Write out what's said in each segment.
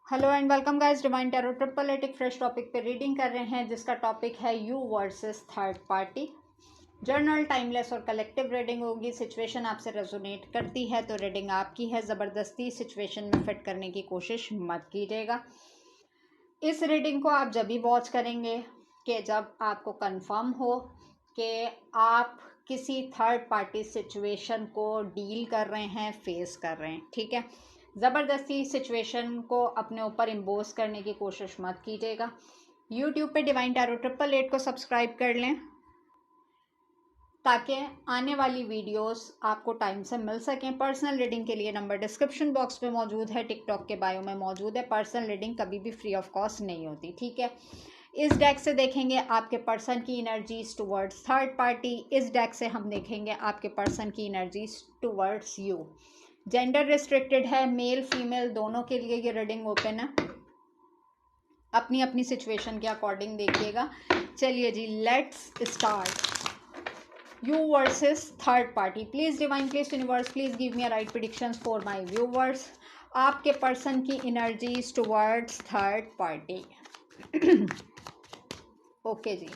Hello and welcome guys, divine tarot triple eight एक fresh topic पे reading कर रहे हैं जिसका टॉपिक है you versus third party. General, timeless और कलेक्टिव रीडिंग होगी। सिचुएशन आपसे रेजोनेट करती है तो रीडिंग आपकी है। ज़बरदस्ती सिचुएशन में फिट करने की कोशिश मत कीजिएगा। इस रीडिंग को आप जब भी वॉच करेंगे कि जब आपको कंफर्म हो कि आप किसी थर्ड पार्टी सिचुएशन को डील कर रहे हैं, फेस कर रहे हैं। ठीक है, ज़बरदस्ती सिचुएशन को अपने ऊपर इम्पोज करने की कोशिश मत कीजिएगा। यूट्यूब पे डिवाइन टैरो ट्रिपल एट को सब्सक्राइब कर लें ताकि आने वाली वीडियोस आपको टाइम से मिल सकें। पर्सनल रीडिंग के लिए नंबर डिस्क्रिप्शन बॉक्स में मौजूद है, टिकटॉक के बायो में मौजूद है। पर्सनल रीडिंग कभी भी फ्री ऑफ कॉस्ट नहीं होती। ठीक है, इस डेक से देखेंगे आपके पर्सन की एनर्जीज टुवर्ड्स थर्ड पार्टी। इस डेक से हम देखेंगे आपके पर्सन की energies towards you. Gender restricted है, मेल फीमेल दोनों के लिए ये रीडिंग ओपन है। अपनी अपनी सिचुएशन के अकॉर्डिंग देखिएगा। चलिए जी, let's start. You versus third party. Please divine, please universe, please give me a right predictions for my viewers. आपके पर्सन की energies towards third party. Okay जी,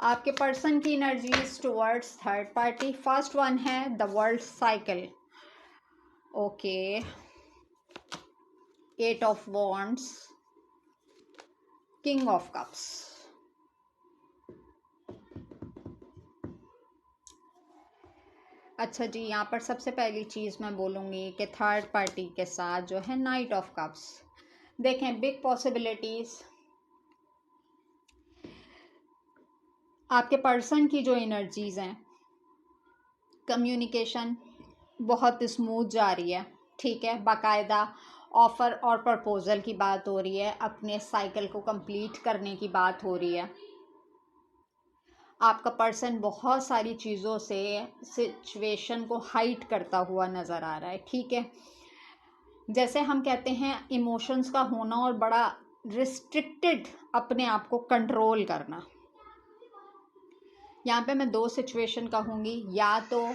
आपके पर्सन की energies towards third party. First one है the world cycle. Okay, eight of wands, king of cups. अच्छा जी, यहाँ पर सबसे पहली चीज़ मैं बोलूँगी कि थर्ड पार्टी के साथ जो है नाइट ऑफ कप्स। देखें, बिग पॉसिबिलिटीज़ आपके पर्सन की जो एनर्जीज़ हैं, कम्युनिकेशन बहुत स्मूथ जा रही है। ठीक है, बाकायदा ऑफ़र और प्रपोज़ल की बात हो रही है, अपने साइकिल को कंप्लीट करने की बात हो रही है। आपका पर्सन बहुत सारी चीज़ों से सिचुएशन को हाइड करता हुआ नज़र आ रहा है। ठीक है, जैसे हम कहते हैं इमोशंस का होना और बड़ा रिस्ट्रिक्टेड अपने आप को कंट्रोल करना। यहाँ पे मैं दो सिचुएशन कहूँगी, या तो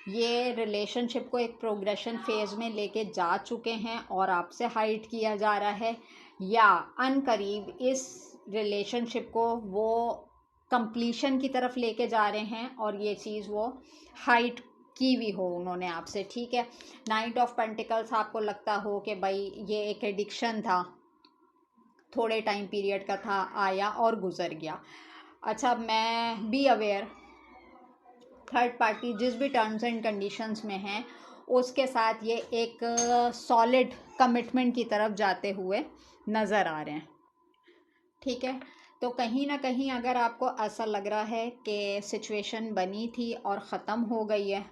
ये रिलेशनशिप को एक प्रोग्रेशन फेज में लेके जा चुके हैं और आपसे हाइड किया जा रहा है, या अनकरीब इस रिलेशनशिप को वो कंप्लीशन की तरफ लेके जा रहे हैं और ये चीज़ वो हाइड की भी हो उन्होंने आपसे। ठीक है, नाइट ऑफ पेंटिकल्स आपको लगता हो कि भाई ये एक एडिक्शन था, थोड़े टाइम पीरियड का था, आया और गुजर गया। अच्छा, मैं बी अवेयर थर्ड पार्टी जिस भी टर्म्स एंड कंडीशंस में है उसके साथ ये एक सॉलिड कमिटमेंट की तरफ जाते हुए नज़र आ रहे हैं। ठीक है, तो कहीं ना कहीं अगर आपको ऐसा लग रहा है कि सिचुएशन बनी थी और ख़त्म हो गई है,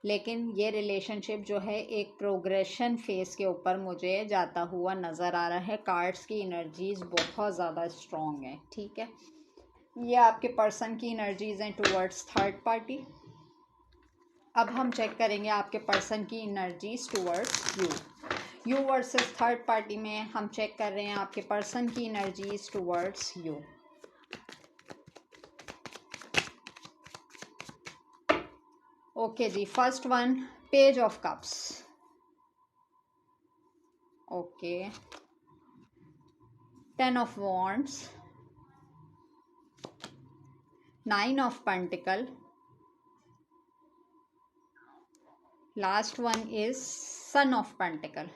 लेकिन ये रिलेशनशिप जो है एक प्रोग्रेशन फेस के ऊपर मुझे जाता हुआ नज़र आ रहा है। कार्ड्स की एनर्जीज बहुत ज़्यादा स्ट्रॉन्ग है। ठीक है, ये आपके पर्सन की एनर्जीज हैं टुवर्ड्स थर्ड पार्टी। अब हम चेक करेंगे आपके पर्सन की energies towards you. You versus third party में हम चेक कर रहे हैं आपके पर्सन की एनर्जीज टुवर्ड्स यू। ओके जी, first one page of cups. Okay, 10 of wands, 9 of pentacle, last one is sun of pentacle.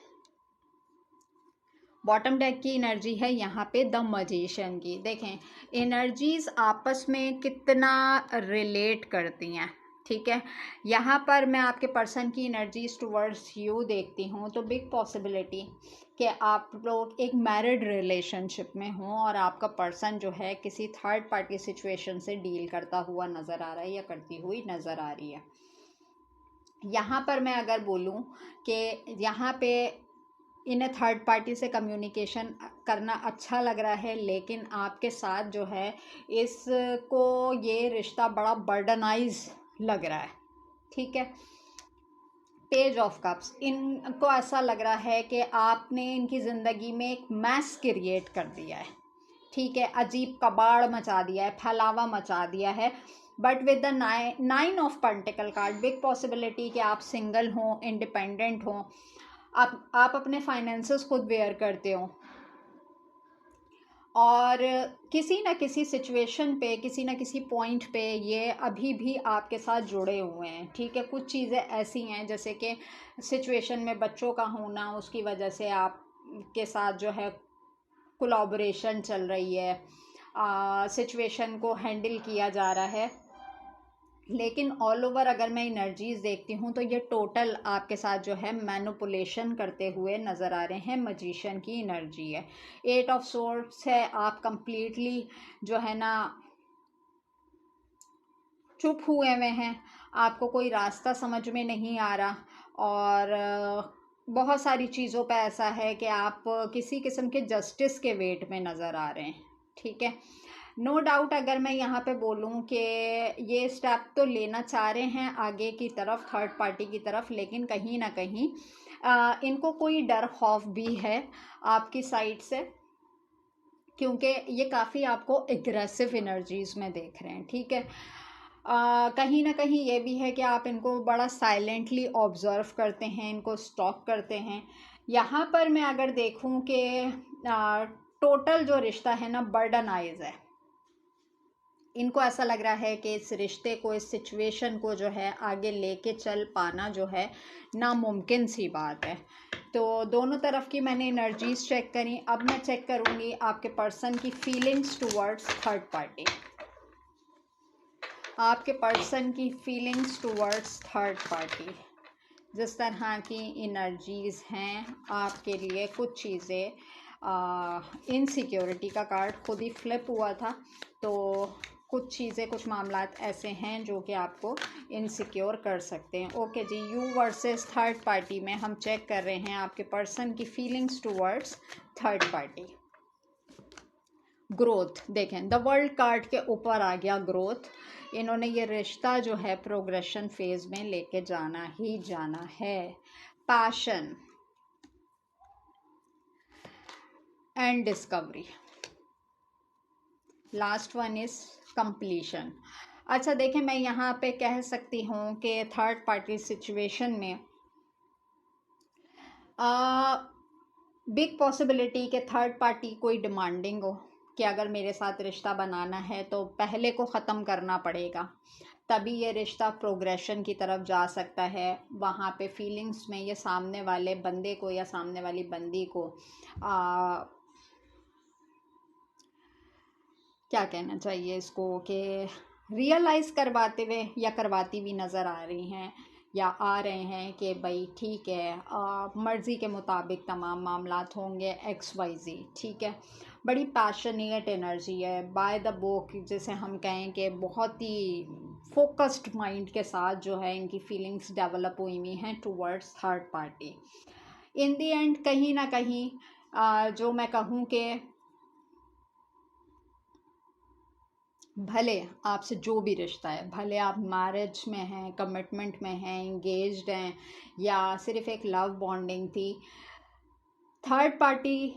Bottom deck की energy है यहाँ पे द मजिशियन की। देखें एनर्जीज आपस में कितना रिलेट करती हैं। ठीक है, यहाँ पर मैं आपके पर्सन की एनर्जीज टुवर्ड्स यू देखती हूँ तो बिग पॉसिबिलिटी कि आप लोग एक मैरिड रिलेशनशिप में हों और आपका पर्सन जो है किसी थर्ड पार्टी सिचुएशन से डील करता हुआ नज़र आ रहा है या करती हुई नज़र आ रही है। यहाँ पर मैं अगर बोलूँ कि यहाँ पे इन्हें थर्ड पार्टी से कम्युनिकेशन करना अच्छा लग रहा है, लेकिन आपके साथ जो है इसको ये रिश्ता बड़ा बर्डनाइज लग रहा है। ठीक है, पेज ऑफ कप्स, इनको ऐसा लग रहा है कि आपने इनकी ज़िंदगी में एक मैस क्रिएट कर दिया है। ठीक है, अजीब कबाड़ मचा दिया है, फैलावा मचा दिया है। But with the 9 of pentacle card, big possibility कि आप सिंगल हों, इंडिपेंडेंट हों, आप अपने फाइनेंसेस खुद बेयर करते हो। और किसी न किसी सिचुएशन पे, किसी न किसी पॉइंट पे ये अभी भी आपके साथ जुड़े हुए हैं, ठीक है। कुछ चीज़ें ऐसी हैं जैसे कि सिचुएशन में बच्चों का होना, उसकी वजह से आप के साथ जो है कोलैबोरेशन चल रही है, सिचुएशन को हैंडल किया जा रहा है। लेकिन ऑल ओवर अगर मैं एनर्जीज़ देखती हूँ तो ये टोटल आपके साथ जो है मैनिपुलेशन करते हुए नज़र आ रहे हैं। मजिशियन की एनर्जी है, 8 ऑफ सोर्ड्स है। आप कंप्लीटली जो है ना चुप हुए हुए हैं, आपको कोई रास्ता समझ में नहीं आ रहा, और बहुत सारी चीज़ों पे ऐसा है कि आप किसी किस्म के जस्टिस के वेट में नज़र आ रहे हैं, ठीक है। नो डाउट अगर मैं यहाँ पे बोलूँ कि ये स्टेप तो लेना चाह रहे हैं आगे की तरफ, थर्ड पार्टी की तरफ, लेकिन कहीं ना कहीं इनको कोई डर खौफ भी है आपकी साइड से, क्योंकि ये काफ़ी आपको एग्रेसिव एनर्जीज़ में देख रहे हैं, ठीक है। कहीं ना कहीं ये भी है कि आप इनको बड़ा साइलेंटली ऑब्ज़र्व करते हैं, इनको स्टॉक करते हैं। यहाँ पर मैं अगर देखूँ कि टोटल जो रिश्ता है ना बर्डन आइज है, इनको ऐसा लग रहा है कि इस रिश्ते को, इस सिचुएशन को जो है आगे लेके चल पाना जो है नामुमकिन सी बात है। तो दोनों तरफ की मैंने एनर्जीज चेक करी। अब मैं चेक करूँगी आपके पर्सन की फीलिंग्स टूवर्ड्स थर्ड पार्टी। आपके पर्सन की फीलिंग्स टूवर्ड्स थर्ड पार्टी, जिस तरह की एनर्जीज़ हैं आपके लिए। कुछ चीज़ें, इनसिक्योरिटी का कार्ड खुद ही फ्लिप हुआ था, तो कुछ चीज़ें, कुछ मामलात ऐसे हैं जो कि आपको इनसिक्योर कर सकते हैं। ओके जी, यू वर्सेस थर्ड पार्टी में हम चेक कर रहे हैं आपके पर्सन की feelings towards third party. Growth देखें, द वर्ल्ड कार्ड के ऊपर आ गया ग्रोथ। इन्होंने ये रिश्ता जो है प्रोग्रेशन फेज में लेके जाना ही जाना है। Passion and discovery, last one is completion. अच्छा देखें, मैं यहाँ पे कह सकती हूँ कि थर्ड पार्टी सिचुएशन में बिग पॉसिबिलिटी कि थर्ड पार्टी कोई डिमांडिंग हो कि अगर मेरे साथ रिश्ता बनाना है तो पहले को ख़त्म करना पड़ेगा, तभी ये रिश्ता प्रोग्रेशन की तरफ जा सकता है। वहाँ पे फीलिंग्स में ये सामने वाले बंदे को या सामने वाली बंदी को क्या कहना चाहिए इसको, कि रियलाइज़ करवाते हुए या करवाती हुई नज़र आ रही हैं या आ रहे हैं कि भाई ठीक है, मर्ज़ी के मुताबिक तमाम मामलात होंगे, XYZ, ठीक है। बड़ी पैशनेट एनर्जी है, बाय द बुक जैसे हम कहें कि बहुत ही फोकस्ड माइंड के साथ जो है इनकी फीलिंग्स डेवलप हुई हुई हैं towards third party. In the and कहीं ना कहीं जो मैं कहूँ कि भले आपसे जो भी रिश्ता है, भले आप मैरिज में हैं, कमिटमेंट में हैं, इंगेज्ड हैं, या सिर्फ एक लव बॉन्डिंग थी, थर्ड पार्टी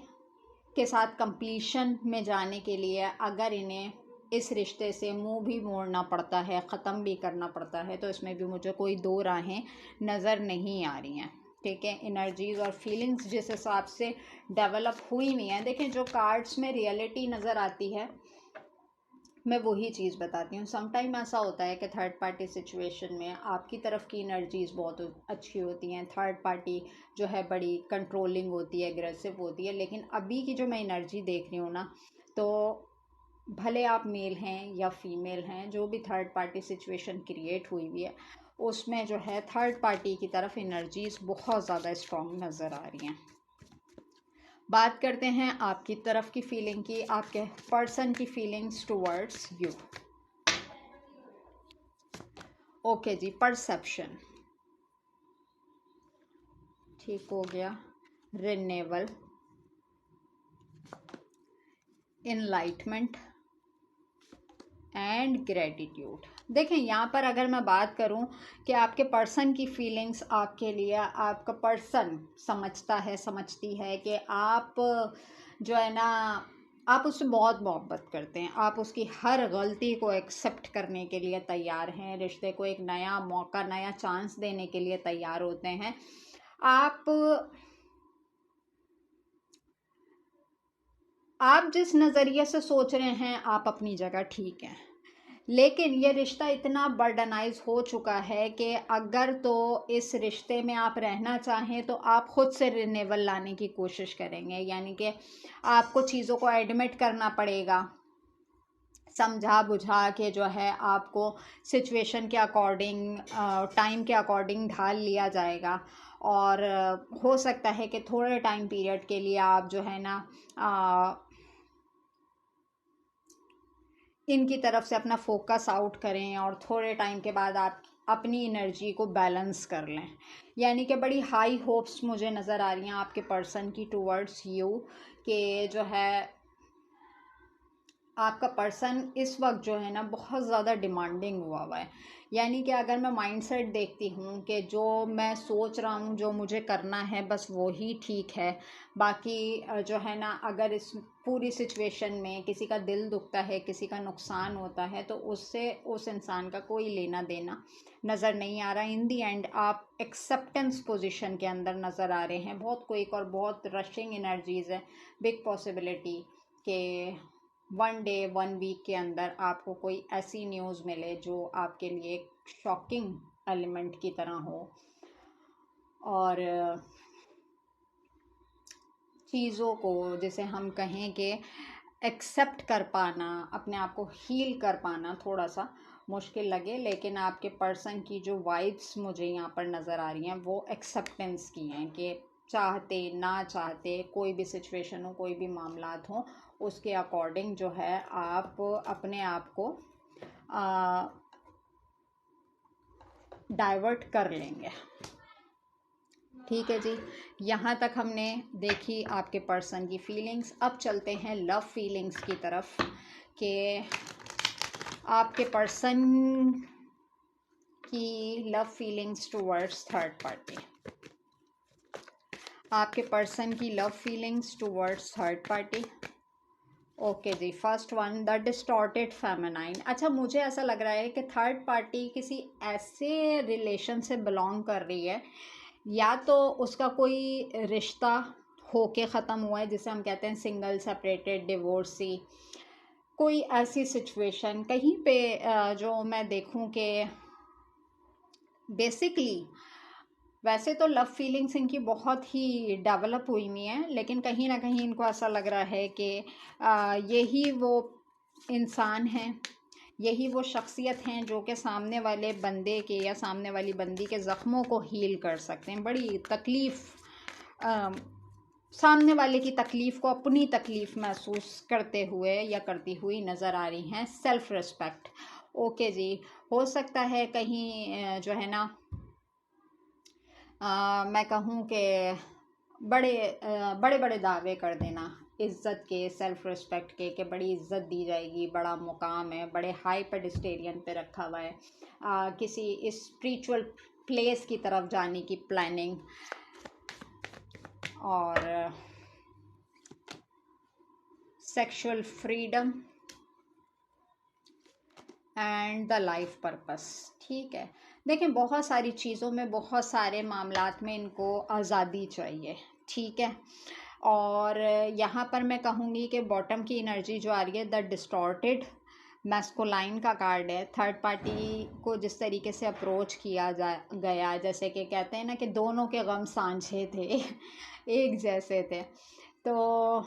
के साथ कंप्लीशन में जाने के लिए अगर इन्हें इस रिश्ते से मुंह भी मोड़ना पड़ता है, ख़त्म भी करना पड़ता है, तो इसमें भी मुझे कोई दो राहें नज़र नहीं आ रही हैं, ठीक है। एनर्जीज़ और फीलिंग्स जिस हिसाब से डेवलप हुई हुई हैं, देखें जो कार्ड्स में रियलिटी नज़र आती है मैं वही चीज़ बताती हूँ। समटाइम ऐसा होता है कि थर्ड पार्टी सिचुएशन में आपकी तरफ की एनर्जीज़ बहुत अच्छी होती हैं, थर्ड पार्टी जो है बड़ी कंट्रोलिंग होती है, एग्रेसिव होती है। लेकिन अभी की जो मैं एनर्जी देख रही हूँ ना, तो भले आप मेल हैं या फीमेल हैं, जो भी थर्ड पार्टी सिचुएशन क्रिएट हुई हुई है उसमें जो है थर्ड पार्टी की तरफ एनर्जीज़ बहुत ज़्यादा स्ट्रॉन्ग नज़र आ रही हैं। बात करते हैं आपकी तरफ की फीलिंग की, आपके पर्सन की फीलिंग्स टुवर्ड्स यू। ओके जी, परसेप्शन ठीक हो गया, रिन्यूअल, इनलाइटमेंट एंड ग्रेटिट्यूड। देखें यहाँ पर अगर मैं बात करूँ कि आपके पर्सन की फीलिंग्स आपके लिए, आपका पर्सन समझता है, समझती है कि आप जो है ना, आप उससे बहुत मोहब्बत करते हैं, आप उसकी हर गलती को एक्सेप्ट करने के लिए तैयार हैं, रिश्ते को एक नया मौका, नया चांस देने के लिए तैयार होते हैं। आप जिस नज़रिए से सोच रहे हैं आप अपनी जगह ठीक हैं, लेकिन ये रिश्ता इतना बर्डनाइज हो चुका है कि अगर तो इस रिश्ते में आप रहना चाहें तो आप खुद से रिन्यूअल लाने की कोशिश करेंगे, यानी कि आपको चीज़ों को एडमिट करना पड़ेगा, समझा बुझा के जो है आपको सिचुएशन के अकॉर्डिंग, टाइम के अकॉर्डिंग ढाल लिया जाएगा। और हो सकता है कि थोड़े टाइम पीरियड के लिए आप जो है ना इनकी तरफ से अपना फोकस आउट करें और थोड़े टाइम के बाद आप अपनी एनर्जी को बैलेंस कर लें। यानी कि बड़ी हाई होप्स मुझे नज़र आ रही हैं आपके पर्सन की टूवर्ड्स यू, कि जो है आपका पर्सन इस वक्त जो है ना बहुत ज़्यादा डिमांडिंग हुआ है। यानी कि अगर मैं माइंडसेट देखती हूँ कि जो मैं सोच रहा हूँ, जो मुझे करना है, बस वो ही ठीक है, बाकी जो है ना अगर इस पूरी सिचुएशन में किसी का दिल दुखता है, किसी का नुकसान होता है, तो उससे उस इंसान का कोई लेना देना नज़र नहीं आ रहा। इन दी एंड आप एक्सेप्टेंस पोजीशन के अंदर नज़र आ रहे हैं। बहुत क्विक और बहुत रशिंग एनर्जीज़ है। बिग पॉसिबिलिटी के 1 डे 1 वीक के अंदर आपको कोई ऐसी न्यूज़ मिले जो आपके लिए एक शॉकिंग एलिमेंट की तरह हो, और चीज़ों को जैसे हम कहें कि एक्सेप्ट कर पाना, अपने आप को हील कर पाना थोड़ा सा मुश्किल लगे, लेकिन आपके पर्सन की जो वाइब्स मुझे यहाँ पर नज़र आ रही हैं वो एक्सेप्टेंस की हैं, कि चाहते ना चाहते कोई भी सिचुएशन हो, कोई भी मामलात हो, उसके अकॉर्डिंग जो है आप अपने आप को डाइवर्ट कर लेंगे। ठीक है जी, यहाँ तक हमने देखी आपके पर्सन की फीलिंग्स। अब चलते हैं लव फीलिंग्स की तरफ, कि आपके पर्सन की love feelings towards third party. आपके पर्सन की love feelings towards third party. Okay जी, first one, the distorted feminine. अच्छा, मुझे ऐसा लग रहा है कि थर्ड पार्टी किसी ऐसे रिलेशन से बिलोंग कर रही है, या तो उसका कोई रिश्ता होके ख़त्म हुआ है जिसे हम कहते हैं सिंगल, सेपरेटेड, डिवोर्सी, कोई ऐसी सिचुएशन कहीं पे जो मैं देखूं कि बेसिकली वैसे तो लव फीलिंग्स इनकी बहुत ही डेवलप हुई हुई हैं, लेकिन कहीं ना कहीं इनको ऐसा लग रहा है कि यही वो इंसान हैं, यही वो शख्सियत हैं जो कि सामने वाले बंदे के या सामने वाली बंदी के ज़ख्मों को हील कर सकते हैं। बड़ी तकलीफ़, सामने वाले की तकलीफ़ को अपनी तकलीफ़ महसूस करते हुए या करती हुई नज़र आ रही हैं। Self respect. ओके जी, हो सकता है कहीं जो है ना मैं कहूँ कि बड़े बड़े दावे कर देना इज़्ज़त के, सेल्फ़ रिस्पेक्ट के, कि बड़ी इज़्ज़त दी जाएगी, बड़ा मुकाम है, बड़े हाई पेडिस्टेरियन पे रखा हुआ है, किसी स्पिरिचुअल प्लेस की तरफ जाने की प्लानिंग, और sexual freedom and the life purpose. ठीक है, देखें बहुत सारी चीज़ों में, बहुत सारे मामलात में इनको आज़ादी चाहिए। ठीक है, और यहाँ पर मैं कहूँगी कि बॉटम की एनर्जी जो आ रही है, द डिस्टॉर्टेड मैस्कुलाइन का कार्ड है। थर्ड पार्टी को जिस तरीके से अप्रोच किया गया, जैसे कि कहते हैं ना कि दोनों के गम सांझे थे एक जैसे थे, तो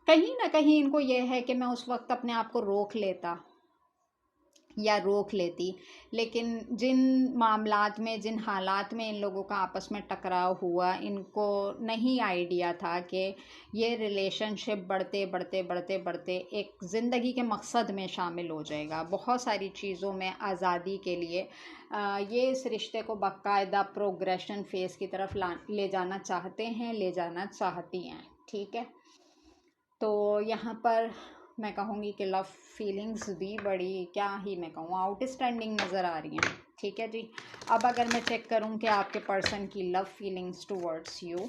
कहीं ना कहीं इनको ये है कि मैं उस वक्त अपने आप को रोक लेता या रोक लेती, लेकिन जिन मामलात में, जिन हालात में इन लोगों का आपस में टकराव हुआ, इनको नहीं आइडिया था कि ये रिलेशनशिप बढ़ते बढ़ते बढ़ते बढ़ते एक ज़िंदगी के मकसद में शामिल हो जाएगा। बहुत सारी चीज़ों में आज़ादी के लिए ये इस रिश्ते को बाकायदा प्रोग्रेशन फेज़ की तरफ ले जाना चाहते हैं, ले जाना चाहती हैं। ठीक है, तो यहाँ पर मैं कहूँगी कि लव फीलिंग्स भी बड़ी, क्या ही मैं कहूँ, आउटस्टैंडिंग नज़र आ रही हैं। ठीक है जी, अब अगर मैं चेक करूँ कि आपके पर्सन की लव फीलिंग्स टूवर्ड्स यू,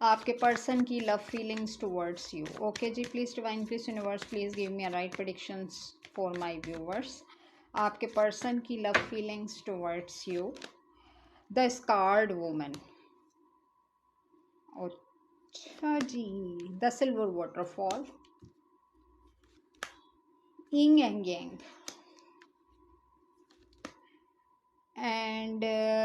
आपके पर्सन की love feelings towards you. Okay जी, please divine, please universe, please give me a right predictions for my viewers. आपके पर्सन की love feelings towards you, the scared woman. अच्छा जी, the silver waterfall, इंग एंग यांग, and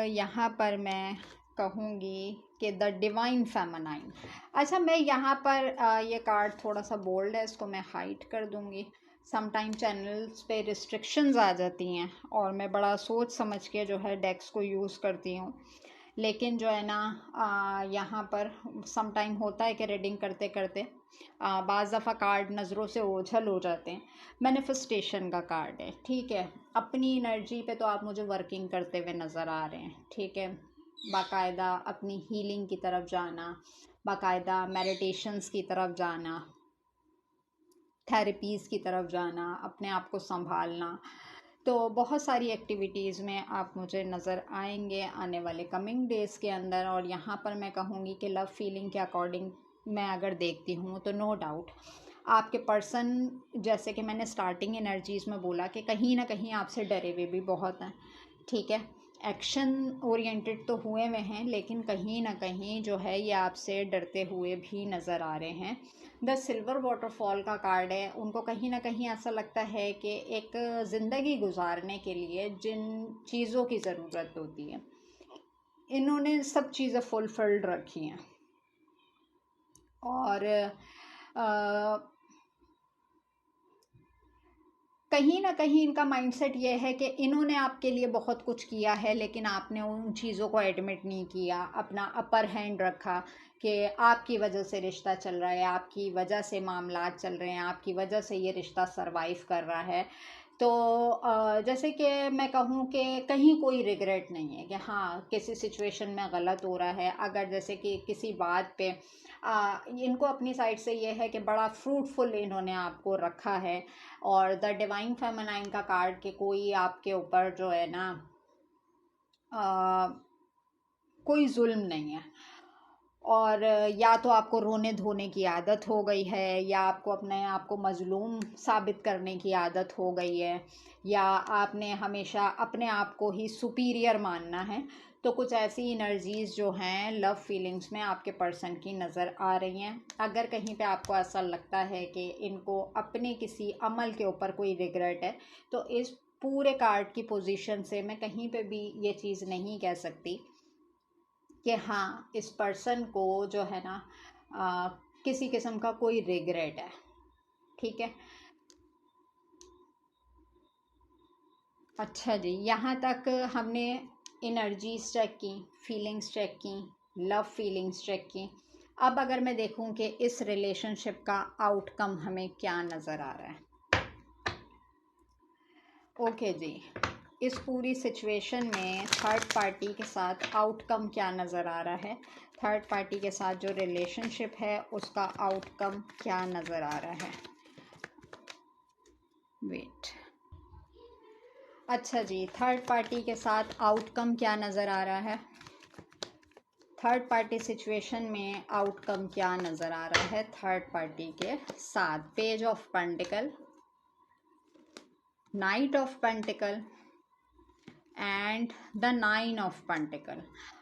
यहाँ पर मैं कहूँगी कि द डिवाइन फेमिनाइन। अच्छा, मैं यहाँ पर ये कार्ड थोड़ा सा बोल्ड है, इसको मैं हाइड कर दूँगी। समटाइम चैनल्स पे रिस्ट्रिक्शंस आ जाती हैं और मैं बड़ा सोच समझ के जो है डेक्स को यूज़ करती हूँ, लेकिन जो है ना यहाँ पर समटाइम होता है कि रीडिंग करते करते बाज़ दफ़ा कार्ड नज़रों से ओझल हो जाते हैं। मैनिफेस्टेशन का कार्ड है, ठीक है। अपनी एनर्जी पे तो आप मुझे वर्किंग करते हुए नज़र आ रहे हैं, ठीक है। बाकायदा अपनी हीलिंग की तरफ जाना, बाकायदा मेडिटेशंस की तरफ जाना, थेरेपीज़ की तरफ जाना, अपने आप को संभालना, तो बहुत सारी एक्टिविटीज़ में आप मुझे नज़र आएंगे आने वाले कमिंग डेज़ के अंदर। और यहाँ पर मैं कहूँगी कि लव फीलिंग के अकॉर्डिंग मैं अगर देखती हूँ तो नो डाउट आपके पर्सन, जैसे कि मैंने स्टार्टिंग एनर्जीज़ में बोला कि कहीं ना कहीं आपसे डरे हुए भी बहुत हैं, ठीक है। एक्शन ओरिएंटेड तो हुए हुए हैं, लेकिन कहीं ना कहीं जो है ये आपसे डरते हुए भी नज़र आ रहे हैं। द सिल्वर वाटरफॉल का कार्ड है, उनको कहीं ना कहीं ऐसा लगता है कि एक ज़िंदगी गुजारने के लिए जिन चीज़ों की ज़रूरत होती है, इन्होंने सब चीज़ें फुलफिल्ड रखी हैं। और कहीं ना कहीं इनका माइंडसेट ये है कि इन्होंने आपके लिए बहुत कुछ किया है, लेकिन आपने उन चीज़ों को एडमिट नहीं किया, अपना अपर हैंड रखा कि आपकी वजह से रिश्ता चल रहा है, आपकी वजह से मामलात चल रहे हैं, आपकी वजह से ये रिश्ता सरवाइव कर रहा है। तो जैसे कि मैं कहूँ कि कहीं कोई रिग्रेट नहीं है कि हाँ किसी सिचुएशन में गलत हो रहा है। अगर जैसे कि किसी बात पे इनको अपनी साइड से ये है कि बड़ा फ्रूटफुल इन्होंने आपको रखा है। और द डिवाइन फेमिनाइन का कार्ड कि कोई आपके ऊपर जो है ना कोई जुल्म नहीं है। और या तो आपको रोने धोने की आदत हो गई है, या आपको अपने आप को मजलूम साबित करने की आदत हो गई है, या आपने हमेशा अपने आप को ही सुपीरियर मानना है। तो कुछ ऐसी एनर्जीज़ जो हैं लव फीलिंग्स में आपके पर्सन की नज़र आ रही हैं। अगर कहीं पे आपको ऐसा लगता है कि इनको अपने किसी अमल के ऊपर कोई रिग्रेट है, तो इस पूरे कार्ड की पोजीशन से मैं कहीं पे भी ये चीज़ नहीं कह सकती कि हाँ इस पर्सन को जो है ना किसी किस्म का कोई रिग्रेट है, ठीक है। अच्छा जी, यहाँ तक हमने एनर्जीज चेक की, फीलिंग्स चेक की, लव फीलिंग्स चेक की। अब अगर मैं देखूँ कि इस रिलेशनशिप का आउटकम हमें क्या नज़र आ रहा है। ओके जी, इस पूरी सिचुएशन में थर्ड पार्टी के साथ आउटकम क्या नज़र आ रहा है, थर्ड पार्टी के साथ जो रिलेशनशिप है उसका आउटकम क्या नज़र आ रहा है। वेट, अच्छा जी, थर्ड पार्टी के साथ आउटकम क्या नज़र आ रहा है, थर्ड पार्टी सिचुएशन में आउटकम क्या नज़र आ रहा है थर्ड पार्टी के साथ। Page of pentacle, night of pentacle and the nine of pentacle.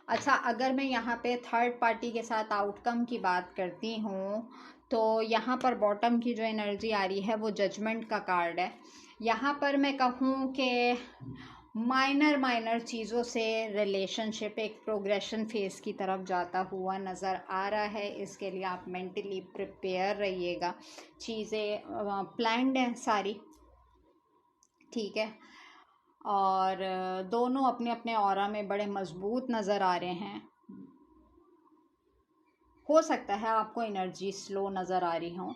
अच्छा, अगर मैं यहाँ पे थर्ड पार्टी के साथ आउटकम की बात करती हूँ तो यहाँ पर बॉटम की जो एनर्जी आ रही है वो जजमेंट का कार्ड है। यहाँ पर मैं कहूँ कि माइनर चीज़ों से रिलेशनशिप एक प्रोग्रेशन फेज़ की तरफ जाता हुआ नज़र आ रहा है। इसके लिए आप मेंटली प्रिपेयर रहिएगा, चीज़ें प्लान्ड हैं सारी, ठीक है। और दोनों अपने अपने ऑरा में बड़े मजबूत नज़र आ रहे हैं। हो सकता है आपको एनर्जी स्लो नज़र आ रही हो,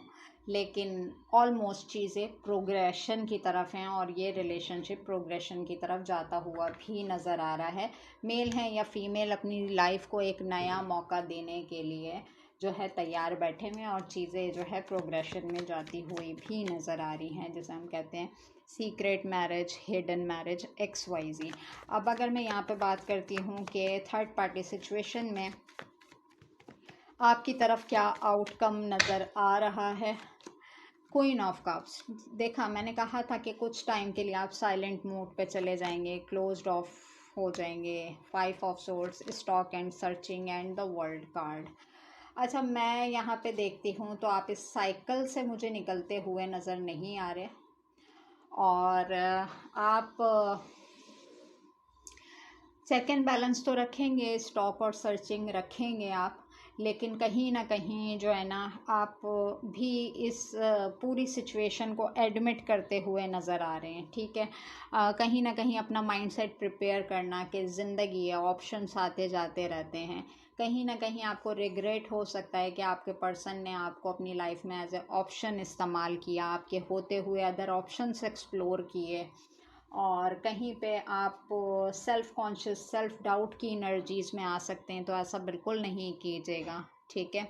लेकिन ऑलमोस्ट चीज़ें प्रोग्रेशन की तरफ हैं और ये रिलेशनशिप प्रोग्रेशन की तरफ जाता हुआ भी नज़र आ रहा है। मेल हैं या फीमेल अपनी लाइफ को एक नया मौका देने के लिए जो है तैयार बैठे हुए हैं और चीज़ें जो है प्रोग्रेशन में जाती हुई भी नज़र आ रही हैं, जैसे हम कहते हैं secret marriage, hidden marriage, XYZ। अब अगर मैं यहाँ पे बात करती हूँ कि थर्ड पार्टी सिचुएशन में आपकी तरफ क्या आउटकम नज़र आ रहा है। क्वीन ऑफ कप्स, देखा मैंने कहा था कि कुछ टाइम के लिए आप साइलेंट मोड पे चले जाएंगे, क्लोज्ड ऑफ हो जाएंगे। 5 of swords, stock and searching and the world card. अच्छा, मैं यहाँ पे देखती हूँ तो आप इस साइकिल से मुझे निकलते हुए नज़र नहीं आ रहे, और आप चेक एंड बैलेंस तो रखेंगे, स्टॉप और सर्चिंग रखेंगे आप, लेकिन कहीं ना कहीं जो है ना आप भी इस पूरी सिचुएशन को एडमिट करते हुए नज़र आ रहे हैं। ठीक है, कहीं ना कहीं अपना माइंडसेट प्रिपेयर करना कि ज़िंदगी है, ऑप्शंस आते जाते रहते हैं। कहीं ना कहीं आपको रिग्रेट हो सकता है कि आपके पर्सन ने आपको अपनी लाइफ में एज ए ऑप्शन इस्तेमाल किया, आपके होते हुए अदर ऑप्शंस एक्सप्लोर किए, और कहीं पे आप सेल्फ कॉन्शियस, सेल्फ डाउट की एनर्जीज में आ सकते हैं, तो ऐसा बिल्कुल नहीं कीजिएगा। ठीक है,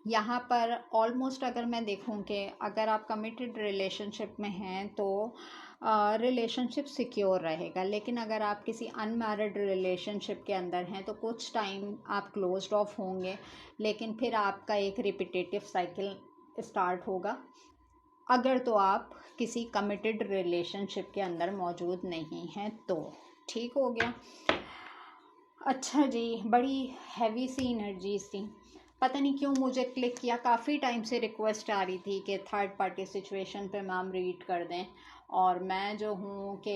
यहाँ पर ऑलमोस्ट अगर मैं देखूँ कि अगर आप कमिटेड रिलेशनशिप में हैं तो रिलेशनशिप सिक्योर रहेगा, लेकिन अगर आप किसी अनमैरिड रिलेशनशिप के अंदर हैं तो कुछ टाइम आप क्लोज्ड ऑफ होंगे, लेकिन फिर आपका एक रिपीटेटिव साइकिल स्टार्ट होगा, अगर तो आप किसी कमिटेड रिलेशनशिप के अंदर मौजूद नहीं हैं तो। ठीक हो गया। अच्छा जी, बड़ी हैवी सी एनर्जीज थी, पता नहीं क्यों मुझे क्लिक किया। काफ़ी टाइम से रिक्वेस्ट आ रही थी कि थर्ड पार्टी सिचुएशन पे मैम रीड कर दें, और मैं जो हूँ कि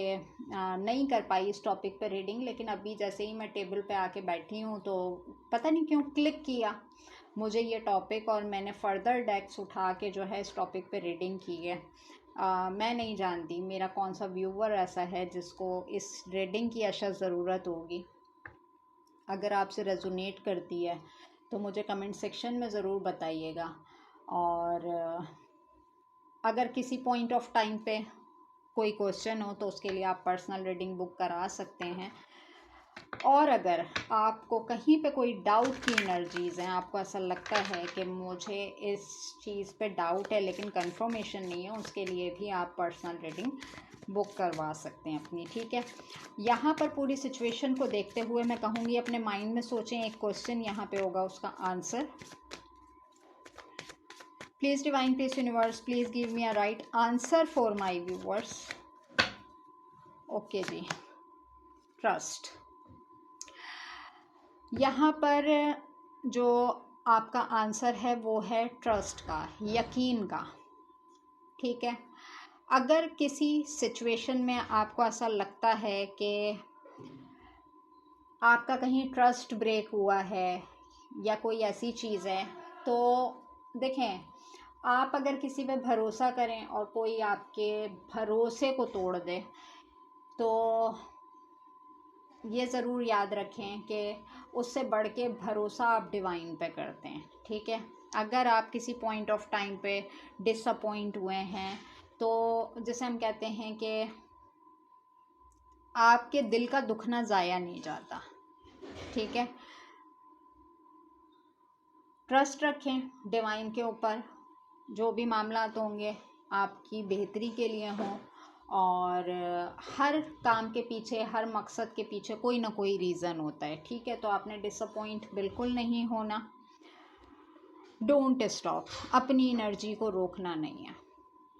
नहीं कर पाई इस टॉपिक पे रीडिंग, लेकिन अभी जैसे ही मैं टेबल पे आके बैठी हूँ तो पता नहीं क्यों क्लिक किया मुझे ये टॉपिक, और मैंने फर्दर डेक्स उठा के जो है इस टॉपिक पे रीडिंग की है। मैं नहीं जानती मेरा कौन सा व्यूवर ऐसा है जिसको इस रीडिंग की अशद ज़रूरत होगी। अगर आपसे रेजोनेट करती है तो मुझे कमेंट सेक्शन में ज़रूर बताइएगा, और अगर किसी पॉइंट ऑफ टाइम पे कोई क्वेश्चन हो तो उसके लिए आप पर्सनल रीडिंग बुक करा सकते हैं। और अगर आपको कहीं पे कोई डाउट की एनर्जीज़ हैं, आपको ऐसा लगता है कि मुझे इस चीज़ पे डाउट है लेकिन कंफर्मेशन नहीं है, उसके लिए भी आप पर्सनल रीडिंग बुक करवा सकते हैं अपनी। ठीक है, यहाँ पर पूरी सिचुएशन को देखते हुए मैं कहूँगी अपने माइंड में सोचें, एक क्वेश्चन यहाँ पे होगा, उसका answer. Please divine, please universe, please give me a right answer for my viewers. Okay जी, ट्रस्ट। यहाँ पर जो आपका आंसर है वो है ट्रस्ट का, यकीन का। ठीक है, अगर किसी सिचुएशन में आपको ऐसा लगता है कि आपका कहीं ट्रस्ट ब्रेक हुआ है या कोई ऐसी चीज़ है, तो देखें, आप अगर किसी पे भरोसा करें और कोई आपके भरोसे को तोड़ दे तो ये ज़रूर याद रखें कि उससे बढ़ के भरोसा आप डिवाइन पे करते हैं। ठीक है, अगर आप किसी पॉइंट ऑफ टाइम पे डिसअपॉइंट हुए हैं तो जैसे हम कहते हैं कि आपके दिल का दुखना ज़ाया नहीं जाता। ठीक है, ट्रस्ट रखें डिवाइन के ऊपर, जो भी मामला होंगे आपकी बेहतरी के लिए हों, और हर काम के पीछे, हर मकसद के पीछे कोई ना कोई रीज़न होता है। ठीक है, तो आपने डिसअपॉइंट बिल्कुल नहीं होना। डोंट स्टॉप, अपनी एनर्जी को रोकना नहीं है।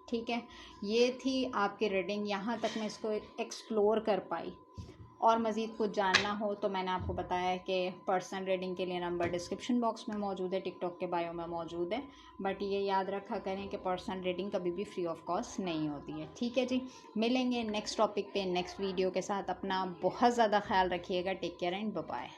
ठीक है, ये थी आपकी रीडिंग। यहाँ तक मैं इसको एक्सप्लोर कर पाई, और मज़ीद कुछ जानना हो तो मैंने आपको बताया है कि पर्सनल रीडिंग के लिए नंबर डिस्क्रिप्शन बॉक्स में मौजूद है, टिकटॉक के बायो में मौजूद है। बट ये याद रखा करें कि पर्सनल रीडिंग कभी भी फ्री ऑफ कॉस्ट नहीं होती है। ठीक है जी, मिलेंगे नेक्स्ट टॉपिक पे नेक्स्ट वीडियो के साथ। अपना बहुत ज़्यादा ख्याल रखिएगा। Take care and bye bye.